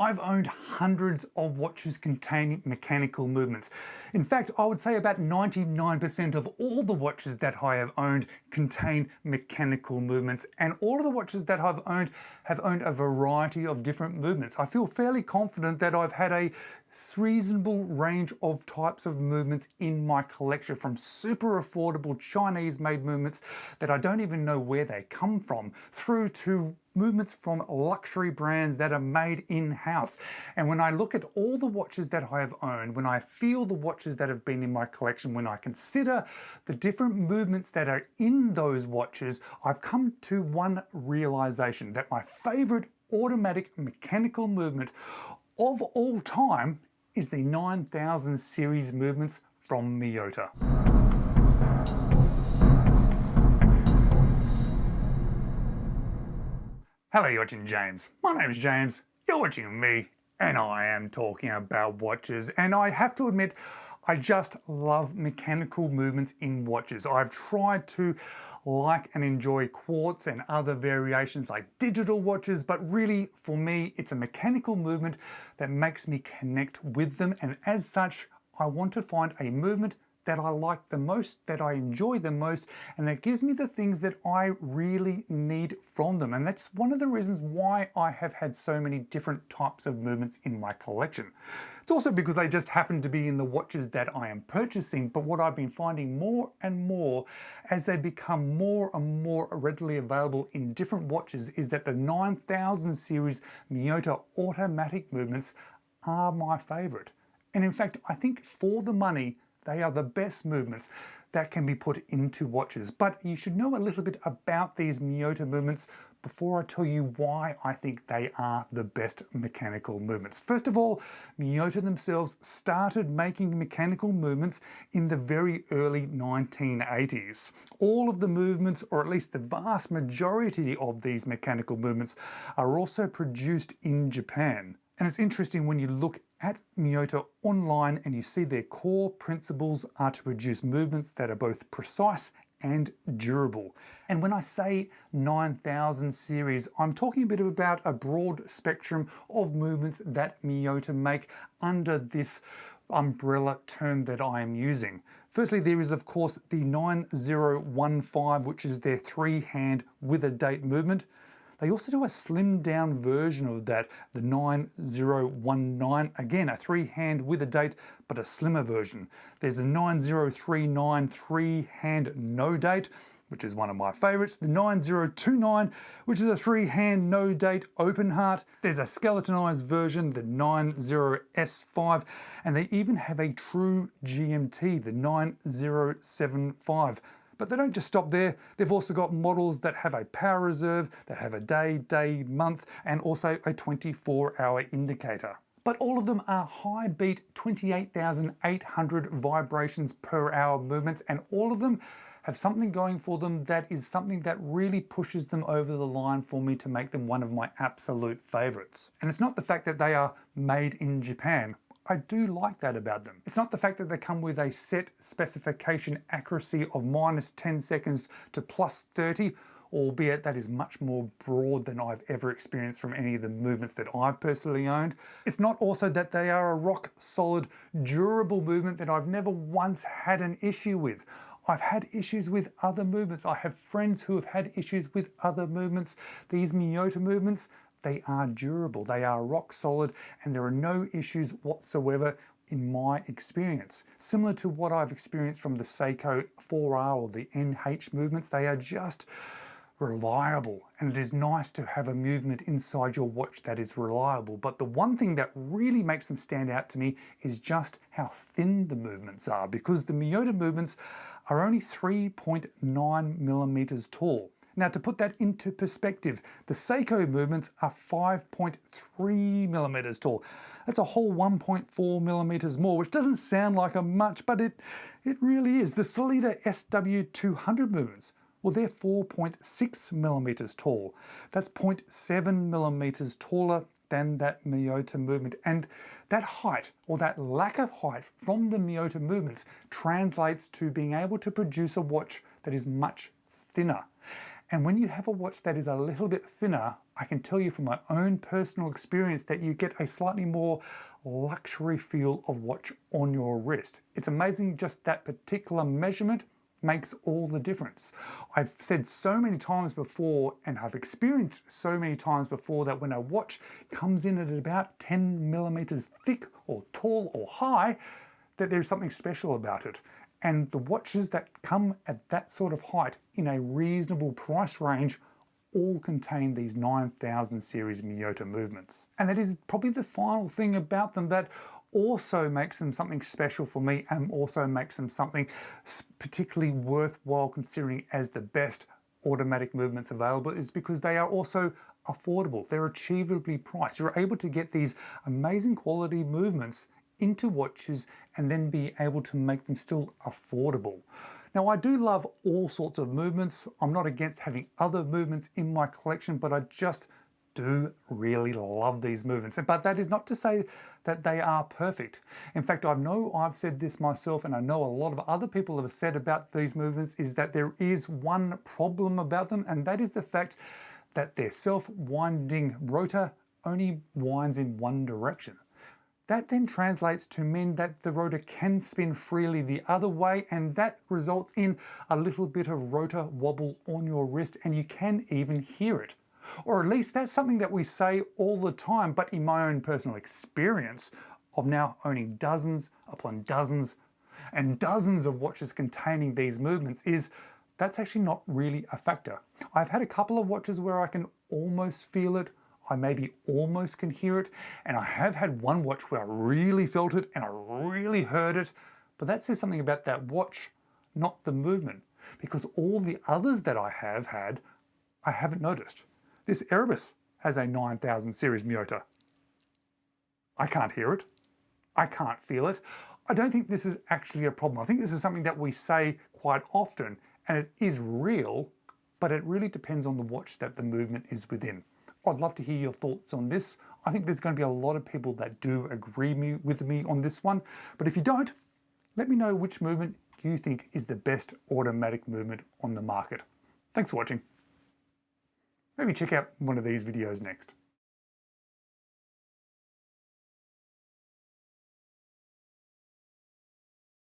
I've owned hundreds of watches containing mechanical movements. In fact, I would say about 99% of all the watches that I have owned contain mechanical movements, and all of the watches that I've owned have owned a variety of different movements. I feel fairly confident that I've had a reasonable range of types of movements in my collection, from super affordable Chinese-made movements that I don't even know where they come from, through to movements from luxury brands that are made in-house. And when I look at all the watches that I have owned, when I feel the watches that have been in my collection, when I consider the different movements that are in those watches, I've come to one realization: that my favorite automatic mechanical movement of all time is the 9000 series movements from Miyota. Hello, you're watching James. My name is James, you're watching me, and I am talking about watches. And I have to admit, I just love mechanical movements in watches. I've tried to like and enjoy quartz and other variations like digital watches, but really for me it's a mechanical movement that makes me connect with them, and as such I want to find a movement that I like the most, that I enjoy the most, and that gives me the things that I really need from them. And that's one of the reasons why I have had so many different types of movements in my collection. It's also because they just happen to be in the watches that I am purchasing, but what I've been finding more and more as they become more and more readily available in different watches is that the 9000 series Miyota automatic movements are my favorite. And in fact, I think for the money, they are the best movements that can be put into watches. But you should know a little bit about these Miyota movements before I tell you why I think they are the best mechanical movements. First of all, Miyota themselves started making mechanical movements in the very early 1980s. All of the movements, or at least the vast majority of these mechanical movements, are also produced in Japan. And it's interesting when you look at Miyota online and you see their core principles are to produce movements that are both precise and durable. And when I say 9000 series, I'm talking a bit about a broad spectrum of movements that Miyota make under this umbrella term that I am using. Firstly, there is of course the 9015, which is their three-hand with a date movement. They also do a slimmed down version of that, the 9019, again a three-hand with a date, but a slimmer version. There's the 9039 three-hand no date, which is one of my favorites. The 9029, which is a three-hand no date open heart. There's a skeletonized version, the 90S5, and they even have a true GMT, the 9075. But they don't just stop there. They've also got models that have a power reserve, that have a day, month, and also a 24-hour indicator. But all of them are high beat 28,800 vibrations per hour movements, and all of them have something going for them that is something that really pushes them over the line for me to make them one of my absolute favorites. And it's not the fact that they are made in Japan. I do like that about them. It's not the fact that they come with a set specification accuracy of -10 seconds to +30, albeit that is much more broad than I've ever experienced from any of the movements that I've personally owned. It's not also that they are a rock solid, durable movement that I've never once had an issue with. I've had issues with other movements. I have friends who have had issues with other movements. These Miyota movements, they are durable, they are rock solid, and there are no issues whatsoever in my experience. Similar to what I've experienced from the Seiko 4R or the NH movements, they are just reliable, and it is nice to have a movement inside your watch that is reliable. But the one thing that really makes them stand out to me is just how thin the movements are, because the Miyota movements are only 3.9 millimeters tall. Now, to put that into perspective, the Seiko movements are 5.3 millimeters tall. That's a whole 1.4 millimeters more, which doesn't sound like a much, but it really is. The Sellita SW200 movements, well, they're 4.6 millimeters tall. That's 0.7 millimeters taller than that Miyota movement. And that height, or that lack of height from the Miyota movements, translates to being able to produce a watch that is much thinner. And when you have a watch that is a little bit thinner, I can tell you from my own personal experience that you get a slightly more luxury feel of watch on your wrist. It's amazing, just that particular measurement makes all the difference. I've said so many times before, and I've experienced so many times before, that when a watch comes in at about 10 millimeters thick or tall or high, that there's something special about it. And the watches that come at that sort of height in a reasonable price range all contain these 9000 series Miyota movements. And that is probably the final thing about them that also makes them something special for me, and also makes them something particularly worthwhile considering as the best automatic movements available, is because they are also affordable. They're achievably priced. You're able to get these amazing quality movements into watches and then be able to make them still affordable. Now, I do love all sorts of movements. I'm not against having other movements in my collection, but I just do really love these movements. But that is not to say that they are perfect. In fact, I know I've said this myself, and I know a lot of other people have said about these movements, is that there is one problem about them, and that is the fact that their self-winding rotor only winds in one direction. That then translates to mean that the rotor can spin freely the other way, and that results in a little bit of rotor wobble on your wrist, and you can even hear it. Or at least that's something that we say all the time, but in my own personal experience of now owning dozens upon dozens and dozens of watches containing these movements, is that's actually not really a factor. I've had a couple of watches where I can almost feel it, I maybe almost can hear it, and I have had one watch where I really felt it and I really heard it, but that says something about that watch, not the movement, because all the others that I have had, I haven't noticed. This Erebus has a 9000 series Miyota. I can't hear it. I can't feel it. I don't think this is actually a problem. I think this is something that we say quite often, and it is real, but it really depends on the watch that the movement is within. I'd love to hear your thoughts on this. I think there's going to be a lot of people that do agree with me on this one, but if you don't, let me know which movement you think is the best automatic movement on the market. Thanks for watching. Maybe check out one of these videos next.